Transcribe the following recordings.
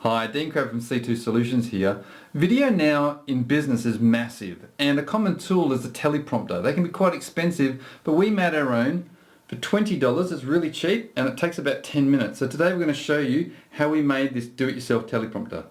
Hi, Dean Crab from C2 Solutions here. Video now in business is massive, and a common tool is the teleprompter. They can be quite expensive, but we made our own for $20. It's really cheap and it takes about 10 minutes. So today we're going to show you how we made this do-it-yourself teleprompter.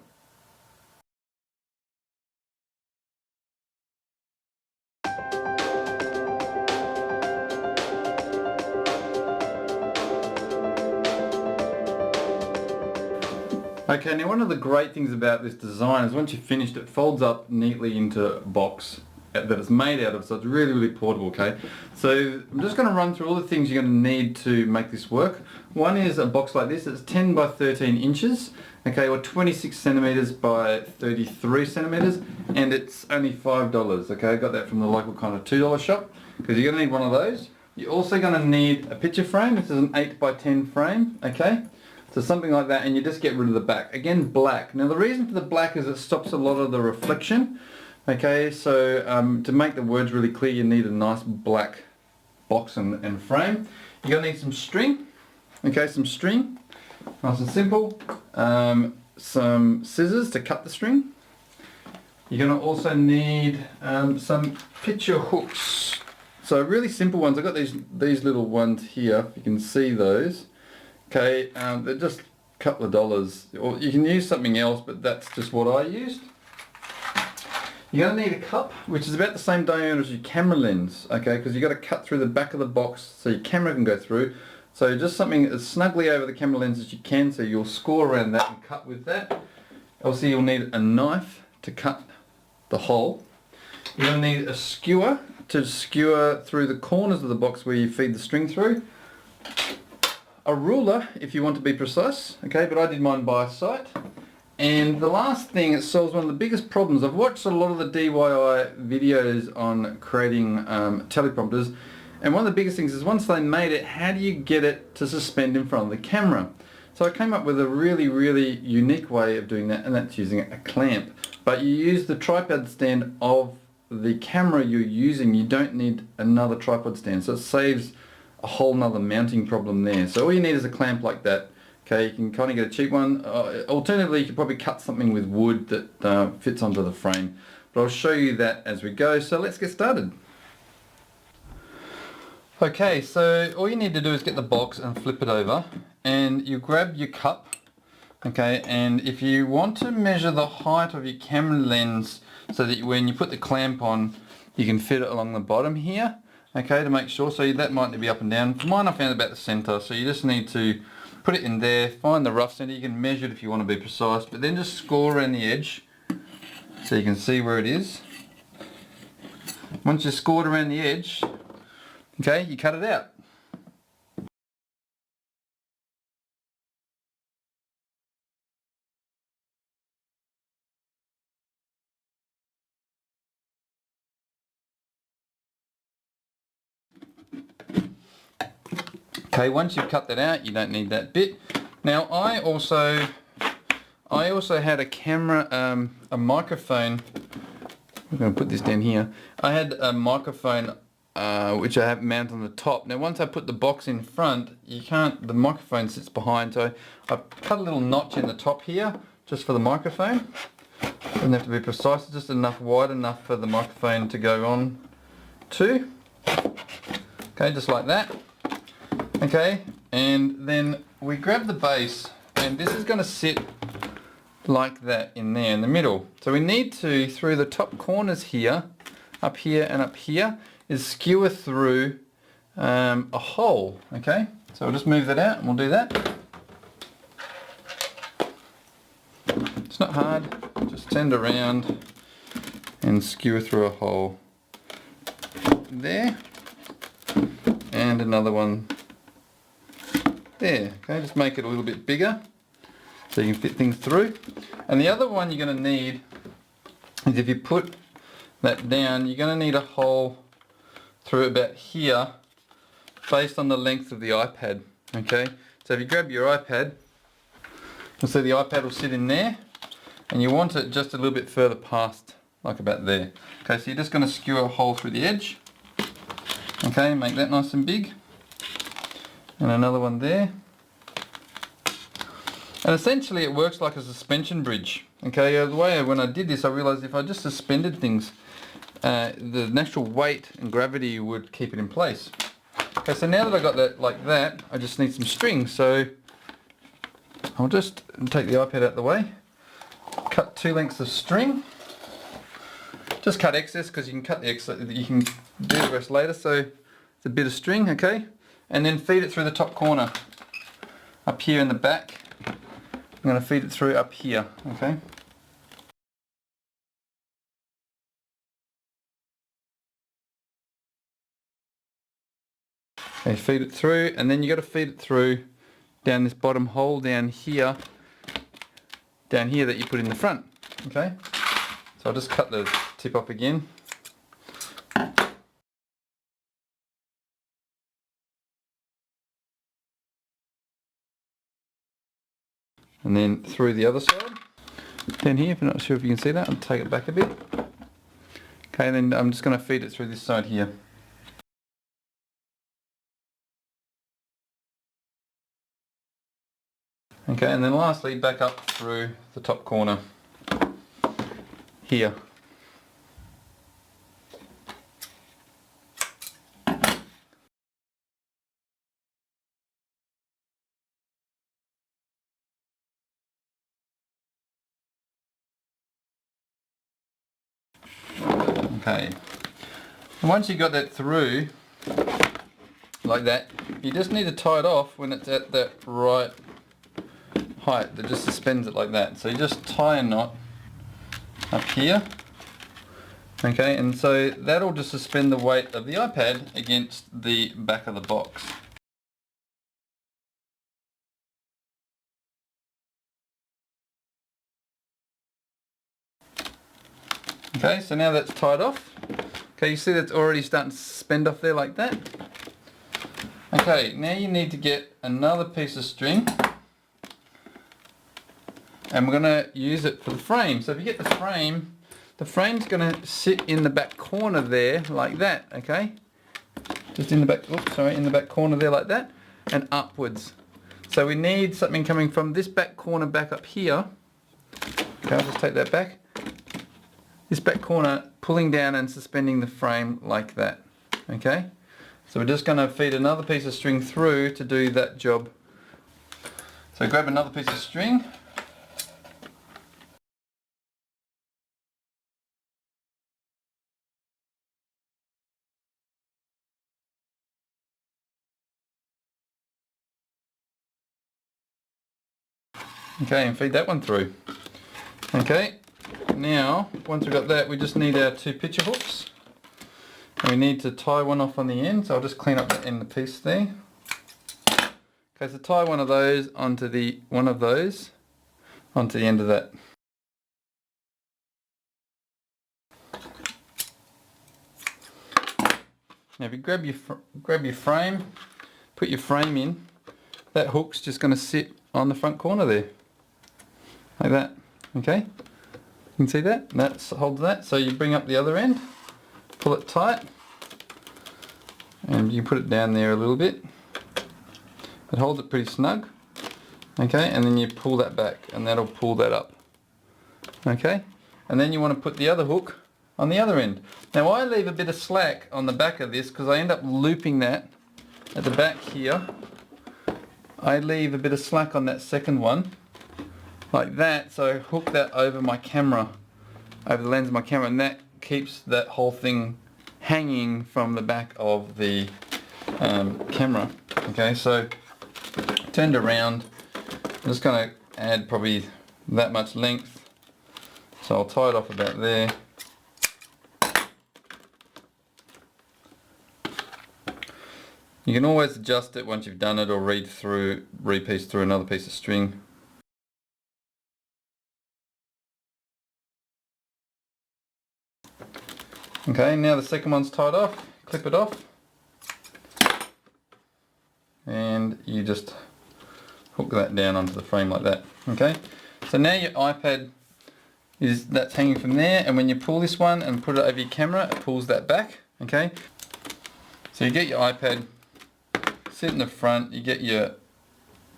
Okay, now one of the great things about this design is once you've finished it folds up neatly into a box that it's made out of, so it's really portable. Okay, so I'm just going to run through all the things you're going to need to make this work. One is a box like this. It's 10 by 13 inches, okay, or 26 centimeters by 33 centimeters, and it's only $5. Okay, I got that from the local kind of $2 shop, because you're going to need one of those. You're also going to need a picture frame. This is an 8 by 10 frame, okay. So something like that, and you just get rid of the back. Again, black. Now the reason for the black is it stops a lot of the reflection. Okay, so to make the words really clear, you need a nice black box and frame. You're going to need some string. Okay, some string. Nice and simple. Some scissors to cut the string. You're going to also need some picture hooks. So really simple ones. I've got these little ones here, if you can see those. Okay, they're just a couple of dollars, or you can use something else, but that's just what I used. You're going to need a cup, which is about the same diameter as your camera lens, okay, because you've got to cut through the back of the box so your camera can go through. So just something as snugly over the camera lens as you can, so you'll score around that and cut with that. Also you'll need a knife to cut the hole. You're going to need a skewer to skewer through the corners of the box where you feed the string through. A ruler if you want to be precise, okay, but I did mine by sight. And the last thing, it solves one of the biggest problems. I've watched a lot of the DIY videos on creating teleprompters, and one of the biggest things is once they made it, how do you get it to suspend in front of the camera? So I came up with a really unique way of doing that, and that's using a clamp. But you use the tripod stand of the camera you're using. You don't need another tripod stand, so it saves a whole nother mounting problem there. So all you need is a clamp like that. Okay, you can kind of get a cheap one. Alternatively, you could probably cut something with wood that fits onto the frame. But I'll show you that as we go. So let's get started. Okay, so all you need to do is get the box and flip it over, and you grab your cup. Okay, and if you want to measure the height of your camera lens so that when you put the clamp on, you can fit it along the bottom here. Okay, to make sure, so that might be up and down. For mine I found about the center, so you just need to put it in there, find the rough center. You can measure it if you want to be precise, but then just score around the edge so you can see where it is. Once you've scored around the edge, okay, you cut it out. Okay, once you've cut that out, you don't need that bit. Now I also had a camera, a microphone. I'm going to put this down here. I had a microphone which I have mounted on the top. Now once I put the box in front, the microphone sits behind, so I cut a little notch in the top here just for the microphone. Doesn't have to be precise, it's just wide enough for the microphone to go on to. Okay, just like that. Okay, and then we grab the base, and this is going to sit like that in there in the middle. So we need to, through the top corners here, up here and up here, is skewer through a hole. Okay, so we'll just move that out and we'll do that. It's not hard, just turn around and skewer through a hole there, and another one there. Okay, just make it a little bit bigger so you can fit things through. And the other one you're going to need is, if you put that down, you're going to need a hole through about here based on the length of the iPad. Okay, so if you grab your iPad, you'll see the iPad will sit in there, and you want it just a little bit further past, like about there. Okay, so you're just going to skewer a hole through the edge. Okay, make that nice and big. And another one there. And essentially it works like a suspension bridge. Okay, the way when I did this I realised if I just suspended things, the natural weight and gravity would keep it in place. Okay, so now that I got that like that, I just need some string. So I'll just take the iPad out of the way, cut 2 lengths of string. Just cut excess because you can cut the excess, you can do the rest later. So it's a bit of string, okay? And then feed it through the top corner, up here in the back. I'm going to feed it through up here, okay? Okay, feed it through, and then you got to feed it through down this bottom hole down here that you put in the front, okay? So I'll just cut the tip off again. And then through the other side. Down here, if you're not sure if you can see that, I'll take it back a bit. Okay, and then I'm just going to feed it through this side here. Okay, and then lastly back up through the top corner here. Okay, and once you got that through like that, you just need to tie it off when it's at that right height that just suspends it like that. So you just tie a knot up here, okay, and so that'll just suspend the weight of the iPad against the back of the box. Okay, so now that's tied off. Okay, you see that's already starting to suspend off there like that. Okay, now you need to get another piece of string, and we're going to use it for the frame. So if you get the frame's going to sit in the back corner there like that, okay? Just in the back, in the back corner there like that, and upwards. So we need something coming from this back corner back up here. Okay, I'll just take that back. This back corner pulling down and suspending the frame like that, okay? So we're just going to feed another piece of string through to do that job. So grab another piece of string. Okay, and feed that one through. Okay, now once we've got that, we just need our 2 picture hooks. And we need to tie one off on the end, so I'll just clean up the end of the piece there. Okay, so tie one of those onto the end of that. Now if you grab your frame, put your frame in, that hook's just going to sit on the front corner there. Like that, okay? You can see that? That holds that. So you bring up the other end, pull it tight, and you put it down there a little bit. It holds it pretty snug, okay? And then you pull that back, and that'll pull that up, okay? And then you want to put the other hook on the other end. Now I leave a bit of slack on the back of this because I end up looping that at the back here. I leave a bit of slack on that second one, like that, so I hook that over my camera, over the lens of my camera, and that keeps that whole thing hanging from the back of the camera. Okay, so turned around, I'm just going to add probably that much length, so I'll tie it off about there. You can always adjust it once you've done it, or repiece through another piece of string. Okay, now the second one's tied off, clip it off, and you just hook that down onto the frame like that. Okay, so now your iPad that's hanging from there, and when you pull this one and put it over your camera, it pulls that back. Okay, so you get your iPad, sit in the front, you get your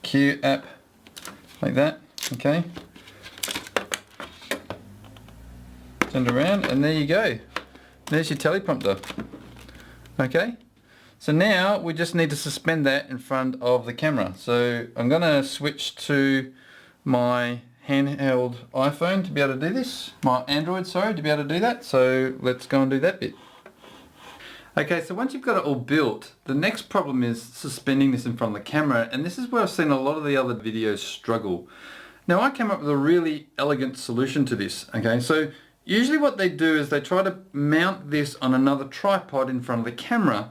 Q app, like that, okay. Turn it around and there you go. There's your teleprompter. Okay, so now we just need to suspend that in front of the camera. So I'm going to switch to my handheld iPhone to be able to do this. My Android, sorry, to be able to do that. So let's go and do that bit. Okay, so once you've got it all built, the next problem is suspending this in front of the camera, and this is where I've seen a lot of the other videos struggle. Now I came up with a really elegant solution to this, okay? So usually what they do is they try to mount this on another tripod in front of the camera,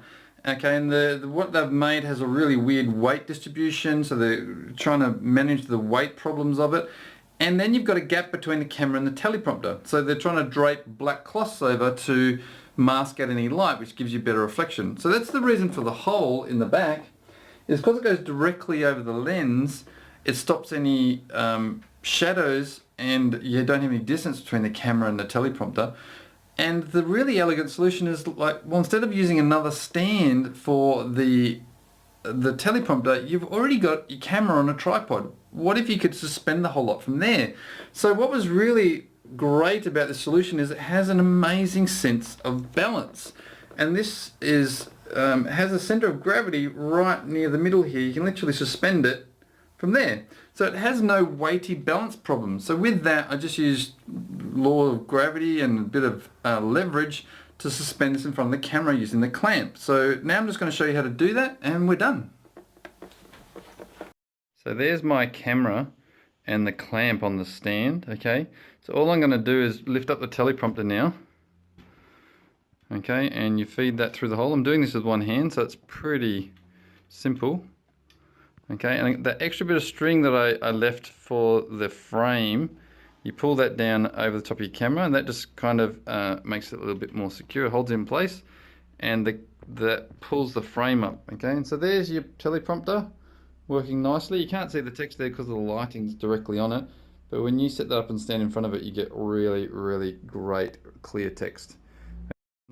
okay, and what they've made has a really weird weight distribution, so they're trying to manage the weight problems of it. And then you've got a gap between the camera and the teleprompter. So they're trying to drape black cloths over to mask out any light, which gives you better reflection. So that's the reason for the hole in the back, is because it goes directly over the lens, it stops any shadows and you don't have any distance between the camera and the teleprompter. And the really elegant solution is like, well, instead of using another stand for the teleprompter, you've already got your camera on a tripod. What if you could suspend the whole lot from there? So what was really great about this solution is it has an amazing sense of balance, and this is has a center of gravity right near the middle here. You can literally suspend it from there, so it has no weighty balance problem. So with that, I just used law of gravity and a bit of leverage to suspend this in front of the camera using the clamp. So now I'm just going to show you how to do that, and we're done. So there's my camera and the clamp on the stand, okay? So all I'm going to do is lift up the teleprompter now, okay, and you feed that through the hole. I'm doing this with one hand, so it's pretty simple, okay, and the extra bit of string that I left for the frame, you pull that down over the top of your camera, and that just kind of makes it a little bit more secure, holds it in place, and that pulls the frame up, okay, and so there's your teleprompter working nicely. You can't see the text there because the lighting's directly on it, but when you set that up and stand in front of it, you get really, really great clear text.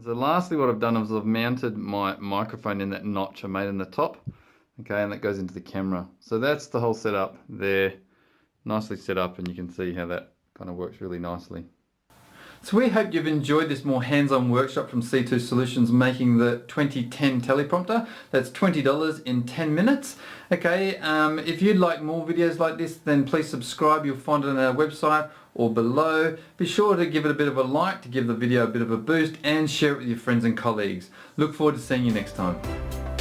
So lastly, what I've done is I've mounted my microphone in that notch I made in the top, okay, and that goes into the camera. So that's the whole setup there, nicely set up, and you can see how that kind of works really nicely. So we hope you've enjoyed this more hands-on workshop from C2 Solutions making the 2010 teleprompter. That's $20 in 10 minutes. Okay, if you'd like more videos like this, then please subscribe. You'll find it on our website or below. Be sure to give it a bit of a like to give the video a bit of a boost, and share it with your friends and colleagues. Look forward to seeing you next time.